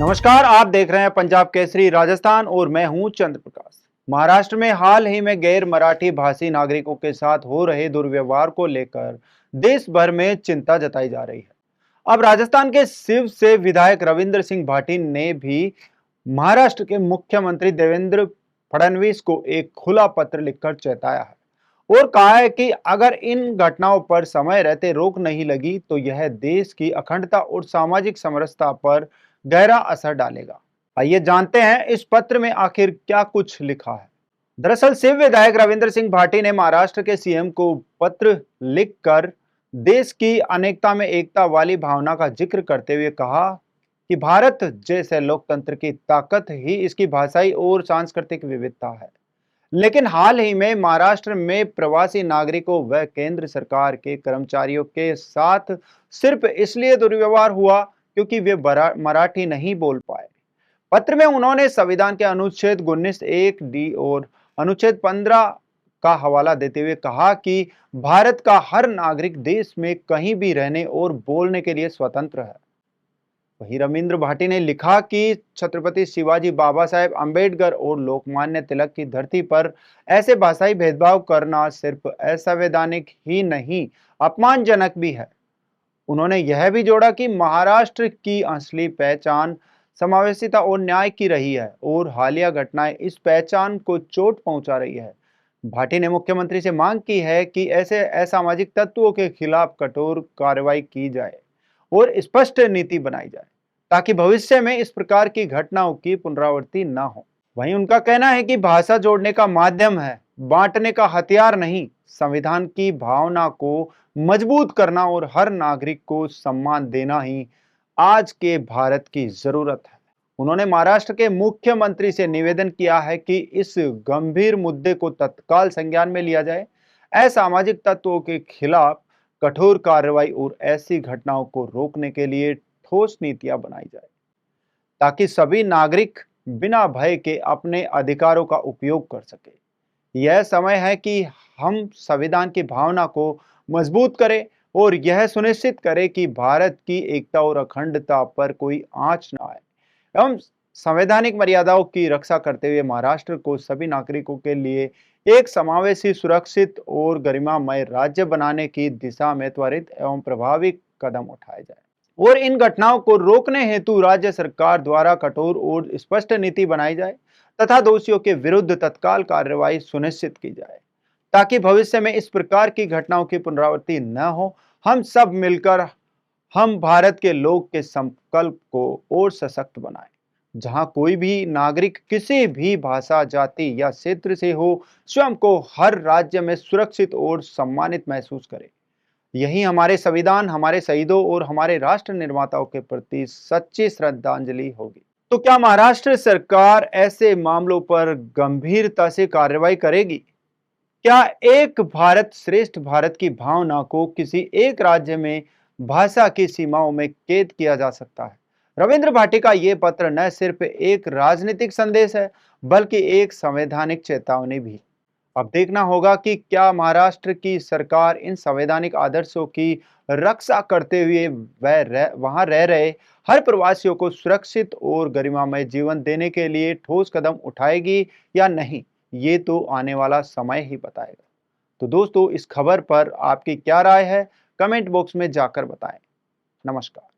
नमस्कार, आप देख रहे हैं पंजाब केसरी राजस्थान और मैं हूं चंद्र प्रकाश। महाराष्ट्र में हाल ही में गैर मराठी भाषी नागरिकों के साथ हो रहे दुर्व्यवहार को लेकर देश भर में चिंता जताई जा रही है। अब राजस्थान के शिव से विधायक रविंद्र सिंह भाटी ने भी महाराष्ट्र के मुख्यमंत्री देवेंद्र फडणवीस को एक खुला पत्र लिखकर चेताया है और कहा है कि अगर इन घटनाओं पर समय रहते रोक नहीं लगी तो यह देश की अखंडता और सामाजिक समरसता पर गहरा असर डालेगा। आइए जानते हैं इस पत्र में आखिर क्या कुछ लिखा है। दरअसल शिव विधायक रविंद्र सिंह भाटी ने महाराष्ट्र के सीएम को पत्र लिखकर देश की अनेकता में एकता वाली भावना का जिक्र करते हुए कहा कि भारत जैसे लोकतंत्र की ताकत ही इसकी भाषाई और सांस्कृतिक विविधता है। लेकिन हाल ही में महाराष्ट्र में प्रवासी नागरिकों व केंद्र सरकार के कर्मचारियों के साथ सिर्फ इसलिए दुर्व्यवहार हुआ क्योंकि वे मराठी नहीं बोल पाए। पत्र में उन्होंने संविधान के अनुच्छेद 19(1)(d) और अनुच्छेद 15 का हवाला देते हुए कहा कि भारत का हर नागरिक देश में कहीं भी रहने और बोलने के लिए स्वतंत्र है। वहीं रविंद्र भाटी ने लिखा कि छत्रपति शिवाजी बाबा साहेब अम्बेडकर और लोकमान्य तिलक की धरती पर ऐसे भाषाई भेदभाव करना सिर्फ असंवैधानिक ही नहीं, अपमानजनक भी है। उन्होंने यह भी जोड़ा कि महाराष्ट्र की असली पहचान समावेशिता और न्याय की रही है और हालिया घटनाएं इस पहचान को चोट पहुंचा रही है। भाटी ने मुख्यमंत्री से मांग की है कि ऐसे असामाजिक तत्वों के खिलाफ कठोर कार्रवाई की जाए और स्पष्ट नीति बनाई जाए ताकि भविष्य में इस प्रकार की घटनाओं की पुनरावृत्ति न हो। वहीं उनका कहना है कि भाषा जोड़ने का माध्यम है, बांटने का हथियार नहीं। संविधान की भावना को मजबूत करना और हर नागरिक को सम्मान देना ही आज के भारत की जरूरत है। उन्होंने महाराष्ट्र के मुख्यमंत्री से निवेदन किया है कि इस गंभीर मुद्दे को तत्काल संज्ञान में लिया जाए, असामाजिक तत्वों के खिलाफ कठोर कार्रवाई और ऐसी घटनाओं को रोकने के लिए ठोस नीतियां बनाई जाए ताकि सभी नागरिक बिना भय के अपने अधिकारों का उपयोग कर सके। यह समय है कि हम संविधान की भावना को मजबूत करें और यह सुनिश्चित करें कि भारत की एकता और अखंडता पर कोई आंच न आए एवं संवैधानिक मर्यादाओं की रक्षा करते हुए महाराष्ट्र को सभी नागरिकों के लिए एक समावेशी, सुरक्षित और गरिमामय राज्य बनाने की दिशा में त्वरित एवं प्रभावी कदम उठाए जाए और इन घटनाओं को रोकने हेतु राज्य सरकार द्वारा कठोर और स्पष्ट नीति बनाई जाए तथा दोषियों के विरुद्ध तत्काल कार्रवाई सुनिश्चित की जाए ताकि भविष्य में इस प्रकार की घटनाओं की पुनरावृत्ति न हो। हम सब मिलकर हम भारत के लोग के संकल्प को और सशक्त बनाएं, जहां कोई भी नागरिक किसी भी भाषा, जाति या क्षेत्र से हो स्वयं को हर राज्य में सुरक्षित और सम्मानित महसूस करे। यही हमारे संविधान, हमारे शहीदों और हमारे राष्ट्र निर्माताओं के प्रति सच्ची श्रद्धांजलि होगी। तो क्या महाराष्ट्र सरकार ऐसे मामलों पर गंभीरता से कार्रवाई करेगी? क्या एक भारत श्रेष्ठ भारत की भावना को किसी एक राज्य में भाषा की सीमाओं में कैद किया जा सकता है? रविंद्र भाटी का ये पत्र न सिर्फ एक राजनीतिक संदेश है बल्कि एक संवैधानिक चेतावनी भी। अब देखना होगा कि क्या महाराष्ट्र की सरकार इन संवैधानिक आदर्शों की रक्षा करते हुए वहां रह रहे हर प्रवासियों को सुरक्षित और गरिमामय जीवन देने के लिए ठोस कदम उठाएगी या नहीं, ये तो आने वाला समय ही बताएगा। तो दोस्तों, इस खबर पर आपकी क्या राय है? कमेंट बॉक्स में जाकर बताएं। नमस्कार।